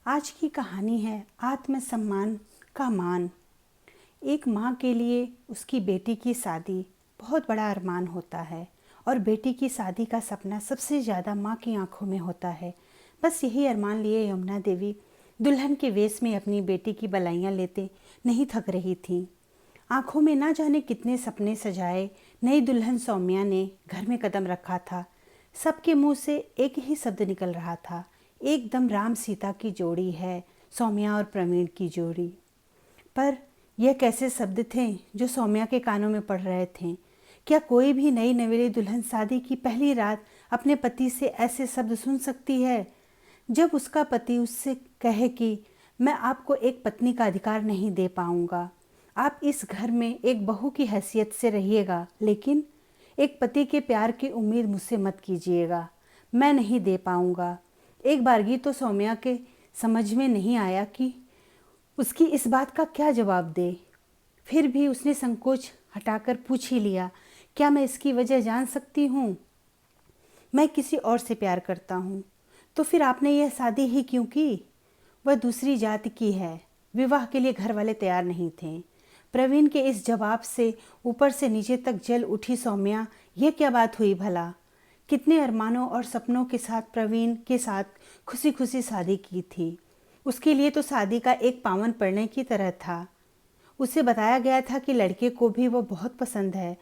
आज की कहानी है आत्मसम्मान का मान। एक माँ के लिए उसकी बेटी की शादी बहुत बड़ा अरमान होता है और बेटी की शादी का सपना सबसे ज़्यादा माँ की आंखों में होता है। बस यही अरमान लिए यमुना देवी दुल्हन के वेश में अपनी बेटी की बलाइयाँ लेते नहीं थक रही थीं। आंखों में ना जाने कितने सपने सजाए नई दुल्हन सौम्या ने घर में कदम रखा था। सबके मुंह से एक ही शब्द निकल रहा था, एकदम राम सीता की जोड़ी है, सौम्या और प्रवीण की जोड़ी। पर यह कैसे शब्द थे जो सौम्या के कानों में पड़ रहे थे? क्या कोई भी नई नवेली दुल्हन शादी की पहली रात अपने पति से ऐसे शब्द सुन सकती है? जब उसका पति उससे कहे कि मैं आपको एक पत्नी का अधिकार नहीं दे पाऊंगा, आप इस घर में एक बहू की हैसियत से रहिएगा, लेकिन एक पति के प्यार की उम्मीद मुझसे मत कीजिएगा, मैं नहीं दे पाऊंगा। एक बारगी तो सौम्या के समझ में नहीं आया कि उसकी इस बात का क्या जवाब दे। फिर भी उसने संकोच हटाकर पूछ ही लिया, क्या मैं इसकी वजह जान सकती हूँ? मैं किसी और से प्यार करता हूँ। तो फिर आपने यह शादी ही क्यों की? वह दूसरी जाति की है। विवाह के लिए घर वाले तैयार नहीं थे। प्रवीण के इस जवाब से ऊपर से नीचे तक जल उठी सौम्या। यह क्या बात हुई भला? कितने अरमानों और सपनों के साथ प्रवीण के साथ खुशी खुशी शादी की थी। उसके लिए तो शादी का एक पावन पड़ने की तरह था। उसे बताया गया था कि लड़के को भी वो बहुत पसंद है,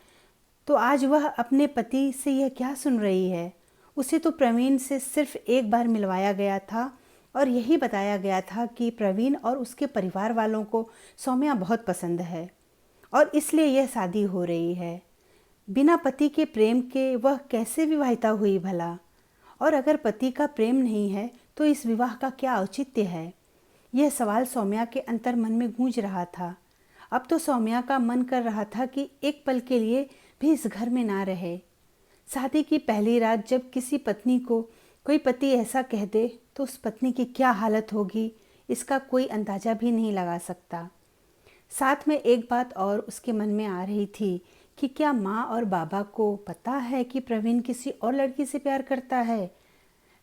तो आज वह अपने पति से यह क्या सुन रही है? उसे तो प्रवीण से सिर्फ एक बार मिलवाया गया था और यही बताया गया था कि प्रवीण और उसके परिवार वालों को सौम्या बहुत पसंद है और इसलिए यह शादी हो रही है। बिना पति के प्रेम के वह कैसे विवाहिता हुई भला? और अगर पति का प्रेम नहीं है तो इस विवाह का क्या औचित्य है? यह सवाल सौम्या के अंतर मन में गूंज रहा था। अब तो सौम्या का मन कर रहा था कि एक पल के लिए भी इस घर में ना रहे। शादी की पहली रात जब किसी पत्नी को कोई पति ऐसा कह दे तो उस पत्नी की क्या हालत होगी, इसका कोई अंदाजा भी नहीं लगा सकता। साथ में एक बात और उसके मन में आ रही थी कि क्या माँ और बाबा को पता है कि प्रवीण किसी और लड़की से प्यार करता है?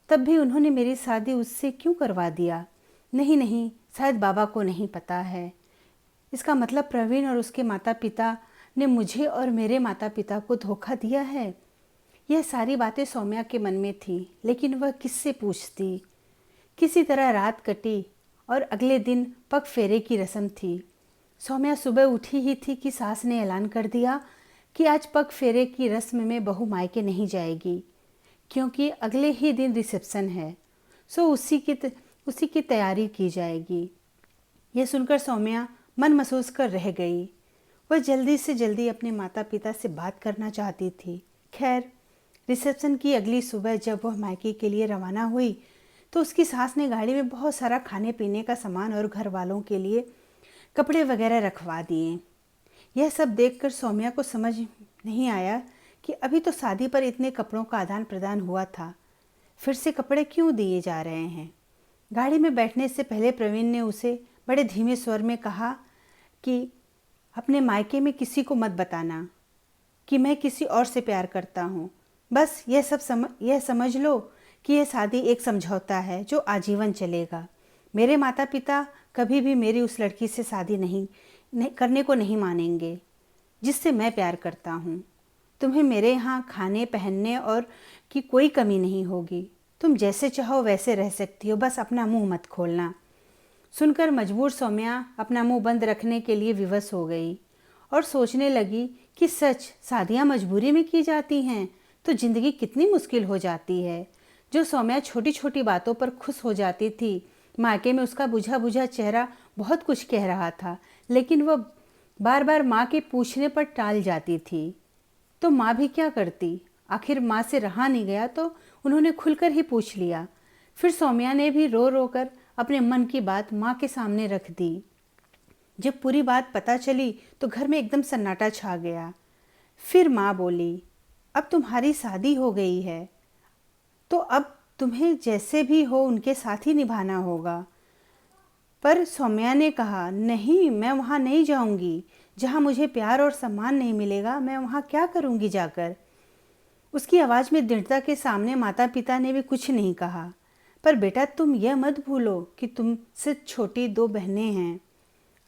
तब भी उन्होंने मेरी शादी उससे क्यों करवा दिया? नहीं नहीं, शायद बाबा को नहीं पता है। इसका मतलब प्रवीण और उसके माता पिता ने मुझे और मेरे माता पिता को धोखा दिया है। यह सारी बातें सौम्या के मन में थी, लेकिन वह किससे पूछती? किसी तरह रात कटी और अगले दिन पग फेरे की रस्म थी। सौम्या सुबह उठी ही थी कि सास ने ऐलान कर दिया कि आज पग फेरे की रस्म में बहू मायके नहीं जाएगी, क्योंकि अगले ही दिन रिसेप्शन है, सो उसी की तैयारी की जाएगी। यह सुनकर सौम्या मन महसूस कर रह गई। वह जल्दी से जल्दी अपने माता पिता से बात करना चाहती थी। खैर, रिसेप्शन की अगली सुबह जब वह मायके के लिए रवाना हुई तो उसकी सास ने गाड़ी में बहुत सारा खाने पीने का सामान और घर वालों के लिए कपड़े वगैरह रखवा दिए। यह सब देखकर सौम्या को समझ नहीं आया कि अभी तो शादी पर इतने कपड़ों का आदान प्रदान हुआ था, फिर से कपड़े क्यों दिए जा रहे हैं? गाड़ी में बैठने से पहले प्रवीण ने उसे बड़े धीमे स्वर में कहा कि अपने मायके में किसी को मत बताना कि मैं किसी और से प्यार करता हूँ। बस यह समझ लो कि यह शादी एक समझौता है जो आजीवन चलेगा। मेरे माता पिता कभी भी मेरी उस लड़की से शादी नहीं करने को नहीं मानेंगे जिससे मैं प्यार करता हूँ। तुम्हें मेरे यहाँ खाने पहनने और की कोई कमी नहीं होगी। तुम जैसे चाहो वैसे रह सकती हो, बस अपना मुंह मत खोलना। सुनकर मजबूर सौम्या अपना मुंह बंद रखने के लिए विवश हो गई और सोचने लगी कि सच शादियाँ मजबूरी में की जाती हैं तो ज़िंदगी कितनी मुश्किल हो जाती है। जो सौम्या छोटी छोटी बातों पर खुश हो जाती थी, मायके में उसका बुझा बुझा चेहरा बहुत कुछ कह रहा था, लेकिन वह बार बार माँ के पूछने पर टाल जाती थी। तो माँ भी क्या करती? आखिर माँ से रहा नहीं गया तो उन्होंने खुलकर ही पूछ लिया। फिर सौम्या ने भी रो रो कर अपने मन की बात माँ के सामने रख दी। जब पूरी बात पता चली तो घर में एकदम सन्नाटा छा गया। फिर माँ बोली, अब तुम्हारी शादी हो गई है तो अब तुम्हें जैसे भी हो उनके साथ ही निभाना होगा। पर सौम्या ने कहा, नहीं, मैं वहाँ नहीं जाऊँगी। जहाँ मुझे प्यार और सम्मान नहीं मिलेगा, मैं वहाँ क्या करूँगी जाकर? उसकी आवाज़ में दृढ़ता के सामने माता पिता ने भी कुछ नहीं कहा। पर बेटा तुम यह मत भूलो कि तुमसे छोटी 2 बहनें हैं।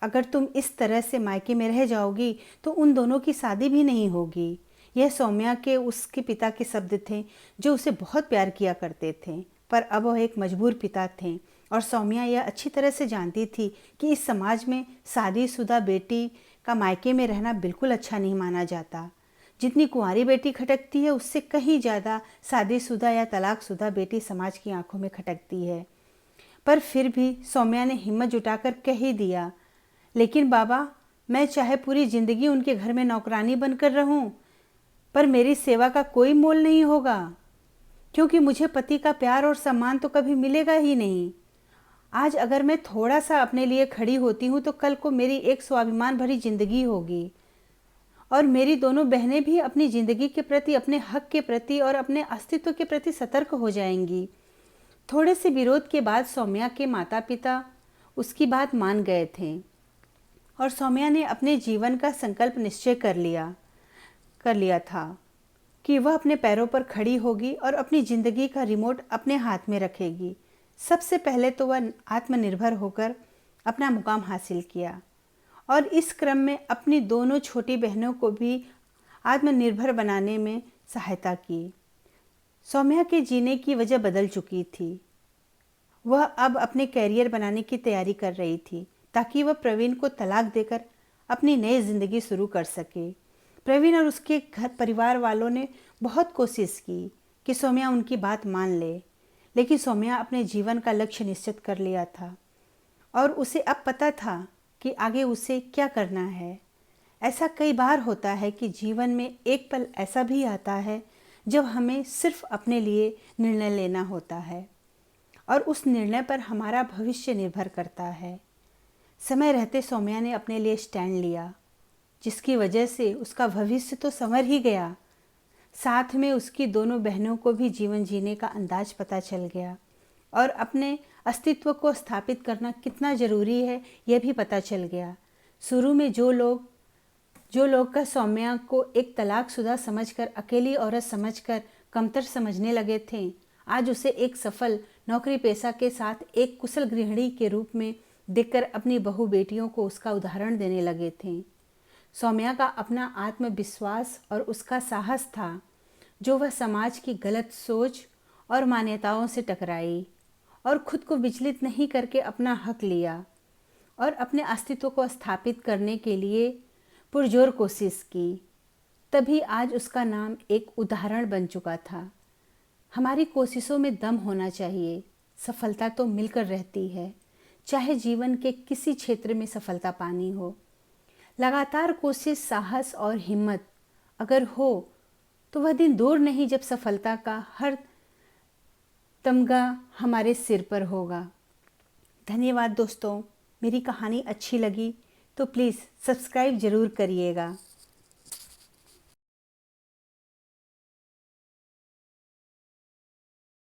अगर तुम इस तरह से मायके में रह जाओगी तो उन दोनों की शादी भी नहीं होगी। यह सौम्या के उसके पिता के शब्द थे, जो उसे बहुत प्यार किया करते थे, पर अब वह एक मजबूर पिता थे और सौम्या यह अच्छी तरह से जानती थी कि इस समाज में शादीशुदा बेटी का मायके में रहना बिल्कुल अच्छा नहीं माना जाता। जितनी कुंवारी बेटी खटकती है उससे कहीं ज़्यादा शादीशुदा या तलाकशुदा बेटी समाज की आंखों में खटकती है। पर फिर भी सौम्या ने हिम्मत जुटाकर कह ही दिया, लेकिन बाबा मैं चाहे पूरी ज़िंदगी उनके घर में नौकरानी बनकर रहूं, पर मेरी सेवा का कोई मोल नहीं होगा, क्योंकि मुझे पति का प्यार और सम्मान तो कभी मिलेगा ही नहीं। आज अगर मैं थोड़ा सा अपने लिए खड़ी होती हूँ तो कल को मेरी एक स्वाभिमान भरी जिंदगी होगी और मेरी दोनों बहनें भी अपनी ज़िंदगी के प्रति, अपने हक के प्रति और अपने अस्तित्व के प्रति सतर्क हो जाएंगी। थोड़े से विरोध के बाद सौम्या के माता पिता उसकी बात मान गए थे और सौम्या ने अपने जीवन का संकल्प निश्चय कर लिया था कि वह अपने पैरों पर खड़ी होगी और अपनी ज़िंदगी का रिमोट अपने हाथ में रखेगी। सबसे पहले तो वह आत्मनिर्भर होकर अपना मुकाम हासिल किया और इस क्रम में अपनी दोनों छोटी बहनों को भी आत्मनिर्भर बनाने में सहायता की। सौम्या के जीने की वजह बदल चुकी थी। वह अब अपने कैरियर बनाने की तैयारी कर रही थी ताकि वह प्रवीण को तलाक देकर अपनी नई ज़िंदगी शुरू कर सके। प्रवीण और उसके घर परिवार वालों ने बहुत कोशिश की कि सौम्या उनकी बात मान ले, लेकिन सौम्या अपने जीवन का लक्ष्य निश्चित कर लिया था और उसे अब पता था कि आगे उसे क्या करना है। ऐसा कई बार होता है कि जीवन में एक पल ऐसा भी आता है जब हमें सिर्फ अपने लिए निर्णय लेना होता है और उस निर्णय पर हमारा भविष्य निर्भर करता है। समय रहते सौम्या ने अपने लिए स्टैंड लिया, जिसकी वजह से उसका भविष्य तो संवर ही गया, साथ में उसकी दोनों बहनों को भी जीवन जीने का अंदाज पता चल गया और अपने अस्तित्व को स्थापित करना कितना ज़रूरी है यह भी पता चल गया। शुरू में जो लोग का सौम्या को एक तलाकशुदा समझकर, अकेली औरत समझकर कमतर समझने लगे थे, आज उसे एक सफल नौकरी पेशा के साथ एक कुशल गृहिणी के रूप में देखकर अपनी बहू बेटियों को उसका उदाहरण देने लगे थे। सौम्या का अपना आत्मविश्वास और उसका साहस था जो वह समाज की गलत सोच और मान्यताओं से टकराई और खुद को विचलित नहीं करके अपना हक लिया और अपने अस्तित्व को स्थापित करने के लिए पुरजोर कोशिश की। तभी आज उसका नाम एक उदाहरण बन चुका था। हमारी कोशिशों में दम होना चाहिए। सफलता तो मिलकर रहती है, चाहे जीवन के किसी क्षेत्र में सफलता पानी हो। लगातार कोशिश, साहस और हिम्मत अगर हो तो वह दिन दूर नहीं जब सफलता का हर तमगा हमारे सिर पर होगा। धन्यवाद दोस्तों। मेरी कहानी अच्छी लगी तो प्लीज़ सब्सक्राइब ज़रूर करिएगा।